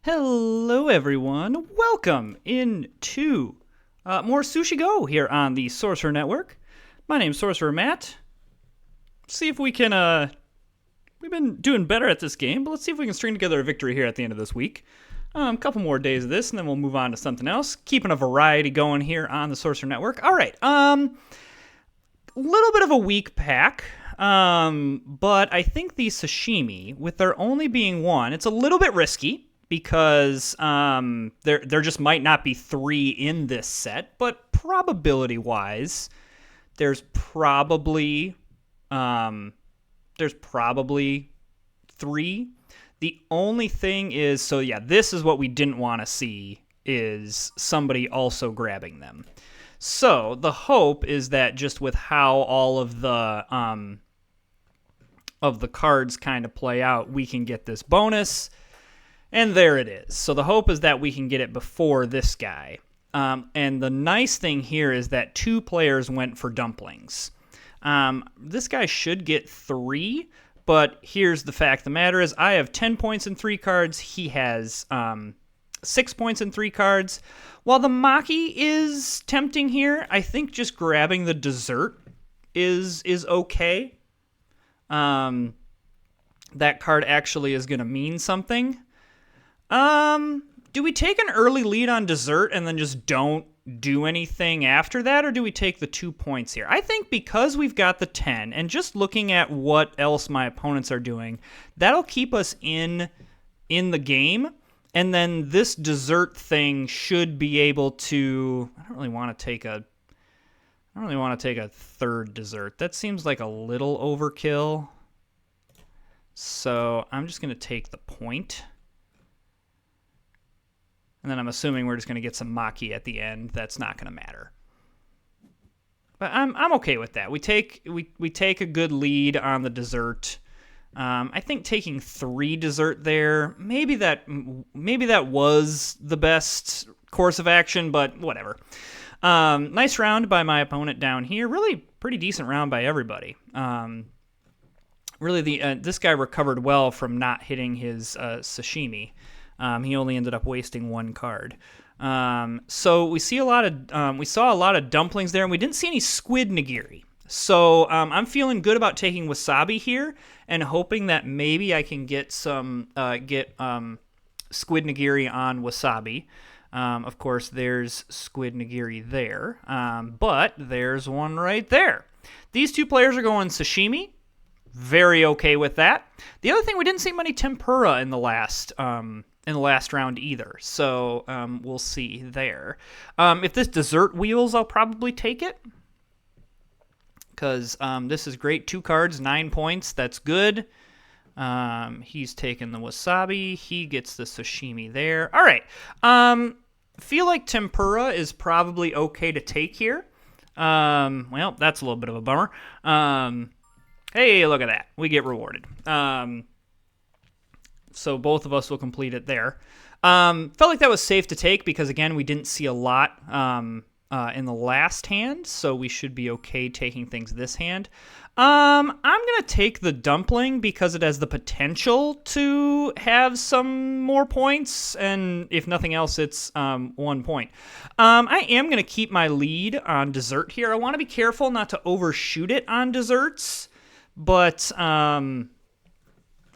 Hello, everyone. Welcome into more Sushi Go here on the Sorcerer Network. My name's Sorcerer Matt. See if we can. We've been doing better at this game, but let's see if we can string together a victory here at the end of this week. A couple more days of this, and then we'll move on to something else. Keeping a variety going here on the Sorcerer Network. All right. Little bit of a weak pack. But I think the sashimi, with there only being one, it's a little bit risky. Because there just might not be three in this set, but probability-wise, there's probably three. The only thing is, so yeah, this is what we didn't want to see, is somebody also grabbing them. So the hope is that just with how all of the cards kind of play out, we can get this bonus. And there it is. So the hope is that we can get it before this guy. And the nice thing here is that two players went for dumplings. This guy should get 3, but here's the fact of the matter is I have 10 points in 3 cards. He has 6 points in 3 cards. While the Maki is tempting here, I think just grabbing the dessert is okay. That card actually is going to mean something. Do we take an early lead on dessert and then just don't do anything after that, or do we take the 2 points here? I think because we've got the 10, and just looking at what else my opponents are doing, that'll keep us in the game, and then this dessert thing should be able to... I don't really want to take a third dessert. That seems like a little overkill. So I'm just going to take the point. And then I'm assuming we're just going to get some Maki at the end. That's not going to matter. But I'm okay with that. We take a good lead on the dessert. I think taking 3 dessert there, maybe that was the best course of action, but whatever. Nice round by my opponent down here. Really pretty decent round by everybody. Really, this guy recovered well from not hitting his sashimi. He only ended up wasting 1 card. So we saw a lot of dumplings there, and we didn't see any squid nigiri. So I'm feeling good about taking wasabi here, and hoping that maybe I can get squid nigiri on wasabi. Of course, there's squid nigiri there, but there's one right there. These 2 players are going sashimi. Very okay with that. The other thing, we didn't see many tempura in the last round either, so we'll see there. If this dessert wheels, I'll probably take it, because this is great. 2 cards, 9 points. That's good. He's taking the wasabi. He gets the sashimi there. All right. Feel like tempura is probably okay to take here. Well, that's a little bit of a bummer. Hey, look at that. We get rewarded. So both of us will complete it there. Felt like that was safe to take because, again, we didn't see a lot in the last hand, so we should be okay taking things this hand. I'm going to take the dumpling because it has the potential to have some more points, and if nothing else, it's 1 point. I am going to keep my lead on dessert here. I want to be careful not to overshoot it on desserts, but I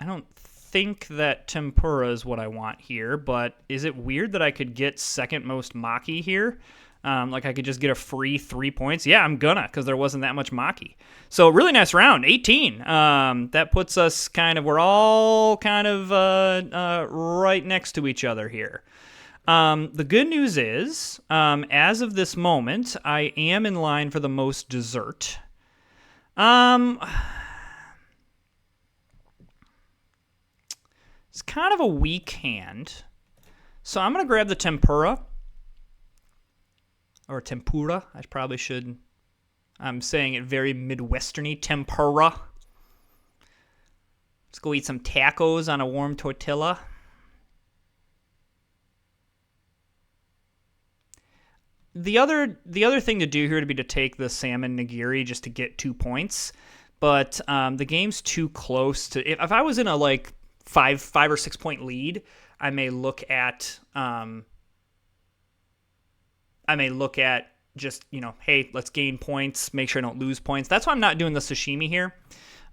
don't think that tempura is what I want here, but is it weird that I could get second most Maki here? Like I could just get a free 3 points? Yeah, I'm gonna, because there wasn't that much Maki. So really nice round, 18. That puts us we're all kind of right next to each other here. The good news is, as of this moment, I am in line for the most dessert. It's kind of a weak hand. So I'm going to grab the tempura. Or tempura. I probably should. I'm saying it very Midwesterny. Tempura. Let's go eat some tacos on a warm tortilla. The other thing to do here would be to take the salmon nigiri just to get 2 points. But the game's too close to... If I was in a, 5 or 6 point lead, I may look at just, hey, let's gain points, make sure I don't lose points. That's why I'm not doing the sashimi here.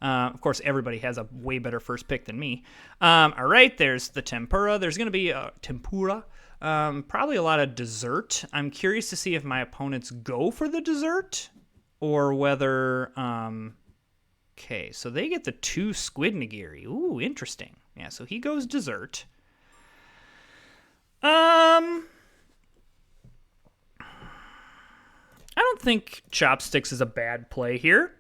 Of course, everybody has a way better first pick than me. All right, there's the tempura. There's going to be tempura. Probably a lot of dessert. I'm curious to see if my opponents go for the dessert or whether... okay, so they get the 2 squid nigiri. Ooh, interesting. Yeah, so he goes dessert. I don't think chopsticks is a bad play here.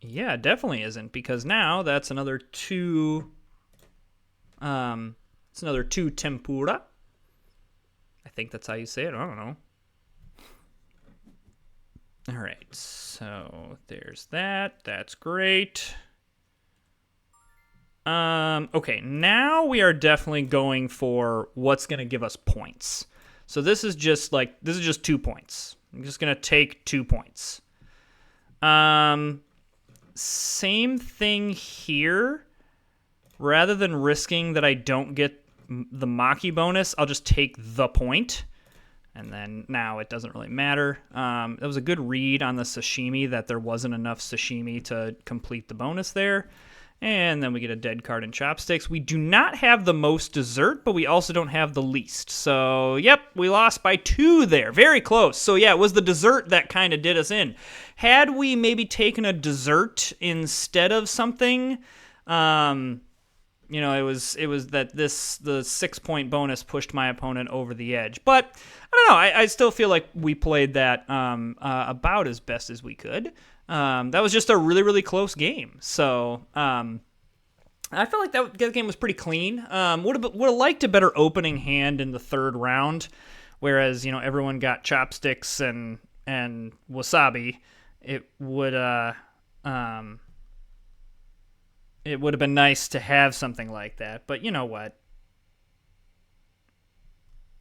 Yeah, it definitely isn't, because now that's another 2. It's another 2 tempura. I think that's how you say it. I don't know. All right, so there's that. That's great. Okay, now we are definitely going for what's going to give us points. So this is just 2 points. I'm just going to take 2 points. Same thing here. Rather than risking that I don't get the maki bonus, I'll just take the point. And then now it doesn't really matter. It was a good read on the sashimi that there wasn't enough sashimi to complete the bonus there. And then we get a dead card in chopsticks. We do not have the most dessert, but we also don't have the least. So, yep, we lost by 2 there. Very close. So, yeah, it was the dessert that kind of did us in. Had we maybe taken a dessert instead of something, it was that the 6-point bonus pushed my opponent over the edge. But I don't know. I still feel like we played that about as best as we could. That was just a really, really close game. So I felt like that game was pretty clean. Would have liked a better opening hand in the 3rd round, whereas everyone got chopsticks and wasabi. It would have been nice to have something like that, but you know what?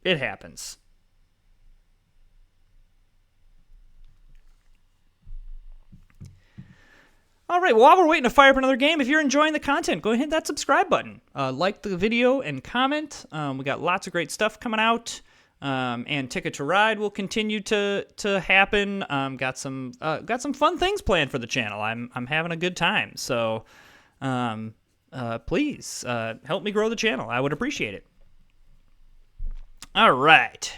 It happens. All right, well, while we're waiting to fire up another game, if you're enjoying the content, go ahead and hit that subscribe button. Like the video and comment. We got lots of great stuff coming out. And Ticket to Ride will continue to happen. Got some fun things planned for the channel. I'm having a good time. So please help me grow the channel. I would appreciate it. All right.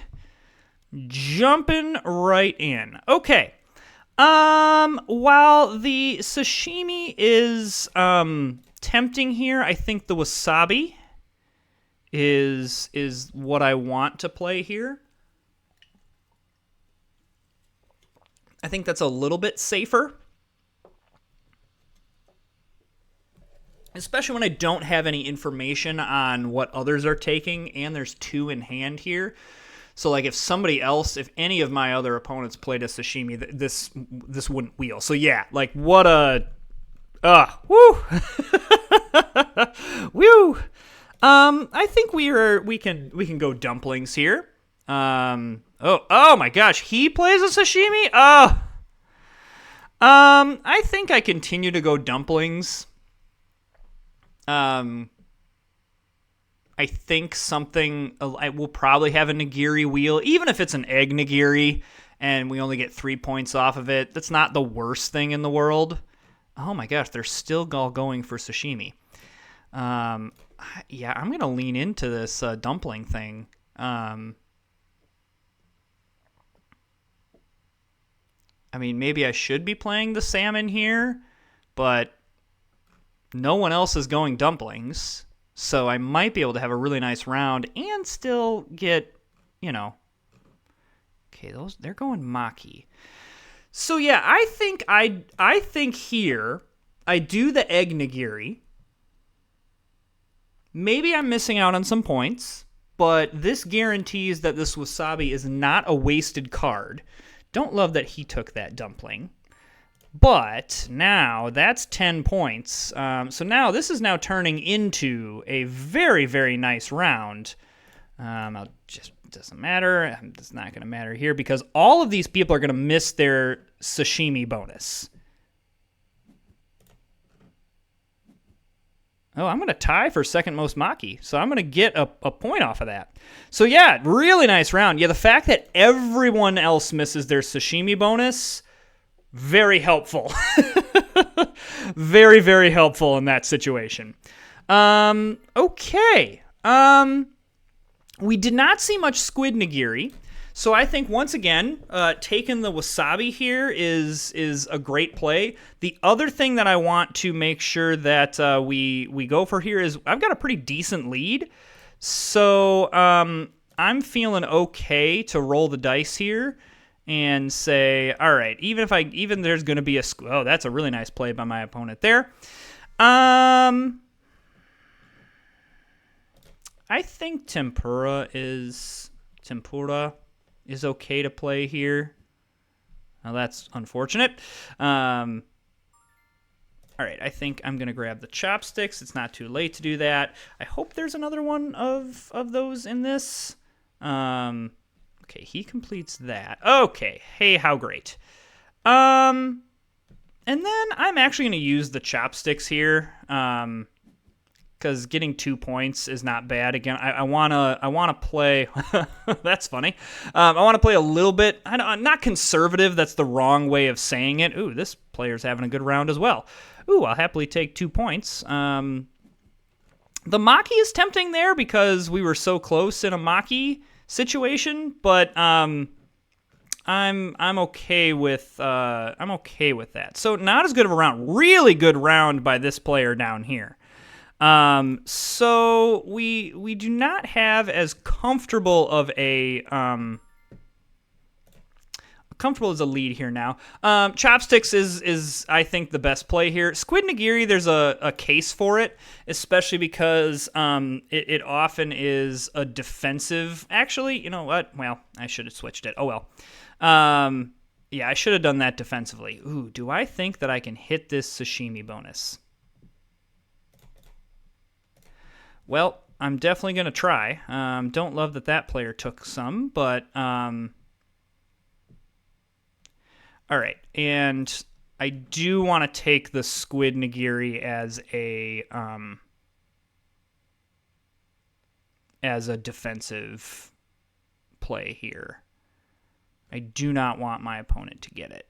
Jumping right in. Okay. While the sashimi is tempting here, I think the wasabi is what I want to play here. I think that's a little bit safer. Especially when I don't have any information on what others are taking, and there's 2 in hand here. So, like, if any of my other opponents played a sashimi, this wouldn't wheel. So, yeah, like, what a... woo! Woo! I think we can go dumplings here. Oh my gosh, he plays a sashimi? I think I continue to go dumplings. I think I will probably have a nigiri wheel, even if it's an egg nigiri and we only get 3 points off of it. That's not the worst thing in the world. Oh my gosh, they're still all going for sashimi. Yeah, I'm going to lean into this dumpling thing. I mean, maybe I should be playing the salmon here, but no one else is going dumplings. So I might be able to have a really nice round and still get, okay, they're going maki. So yeah, I think here I do the egg nigiri. Maybe I'm missing out on some points, but this guarantees that this wasabi is not a wasted card. Don't love that he took that dumpling. But now that's 10 points. So now this is now turning into a very, very nice round. Doesn't matter. It's not going to matter here because all of these people are going to miss their sashimi bonus. Oh, I'm going to tie for second most maki, so I'm going to get a point off of that. So yeah, really nice round. Yeah, the fact that everyone else misses their sashimi bonus, very helpful. Very, very helpful in that situation. Okay. We did not see much squid nigiri. So I think, once again, taking the wasabi here is a great play. The other thing that I want to make sure that we go for here is I've got a pretty decent lead. So I'm feeling okay to roll the dice here and say, all right, even there's going to be oh, that's a really nice play by my opponent there. I think tempura is okay to play here. Now that's unfortunate. All right, I think I'm going to grab the chopsticks. It's not too late to do that. I hope there's another one of those in this. Okay, he completes that. Okay, hey, how great. And then I'm actually going to use the chopsticks here. Because getting 2 points is not bad. Again, I wanna play. That's funny. I want to play a little bit. Not conservative. That's the wrong way of saying it. Ooh, this player's having a good round as well. Ooh, I'll happily take 2 points. The maki is tempting there because we were so close in a maki situation, but I'm okay with that. So not as good of a round. Really good round by this player down here. So we do not have as comfortable of a comfortable as a lead here now. Chopsticks is I think the best play here. Squid nigiri, there's a case for it, especially because it often is a defensive. Actually, you know what? Well, I should have switched it. Oh well. Yeah, I should have done that defensively. Ooh, do I think that I can hit this sashimi bonus? Well, I'm definitely going to try. Don't love that player took some, but all right. And I do want to take the squid nigiri as a defensive play here. I do not want my opponent to get it.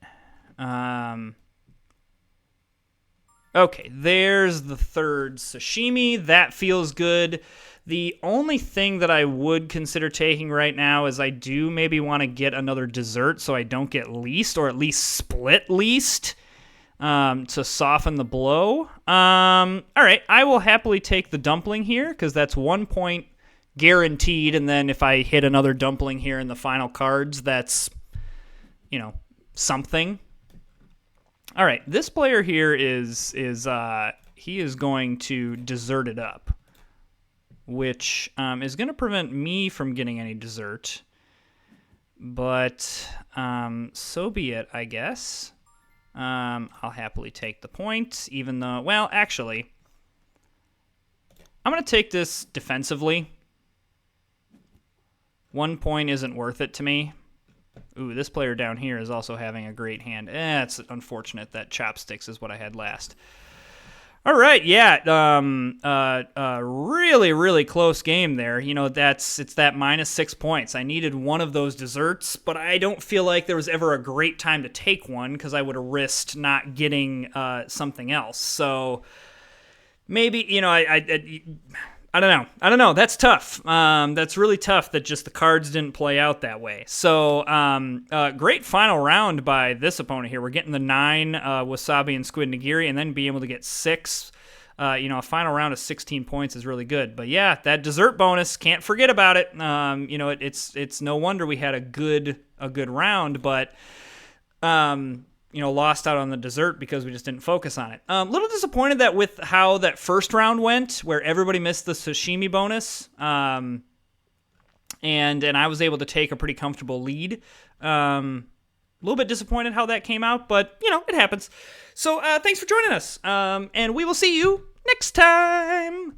Okay, there's the third sashimi. That feels good. The only thing that I would consider taking right now is I do maybe want to get another dessert so I don't get least, or at least split least, to soften the blow. All right, I will happily take the dumpling here because that's 1 point guaranteed, and then if I hit another dumpling here in the final cards, that's, something. All right, this player here is he is going to dessert it up, which is going to prevent me from getting any dessert. But so be it, I guess. I'll happily take the point, even though, well, actually, I'm going to take this defensively. 1 point isn't worth it to me. Ooh, this player down here is also having a great hand. It's unfortunate that chopsticks is what I had last. All right, yeah, really, really close game there. It's that -6 points. I needed one of those desserts, but I don't feel like there was ever a great time to take one because I would have risked not getting something else. So maybe, I don't know. That's tough. That's really tough that just the cards didn't play out that way. So great final round by this opponent here. We're getting the 9 wasabi and squid nigiri, and then being able to get 6. A final round of 16 points is really good. But yeah, that dessert bonus, can't forget about it. It's no wonder we had a good round, but lost out on the dessert because we just didn't focus on it. Little disappointed that with how that first round went, where everybody missed the sashimi bonus, and I was able to take a pretty comfortable lead. A little bit disappointed how that came out, but, it happens. So thanks for joining us, and we will see you next time.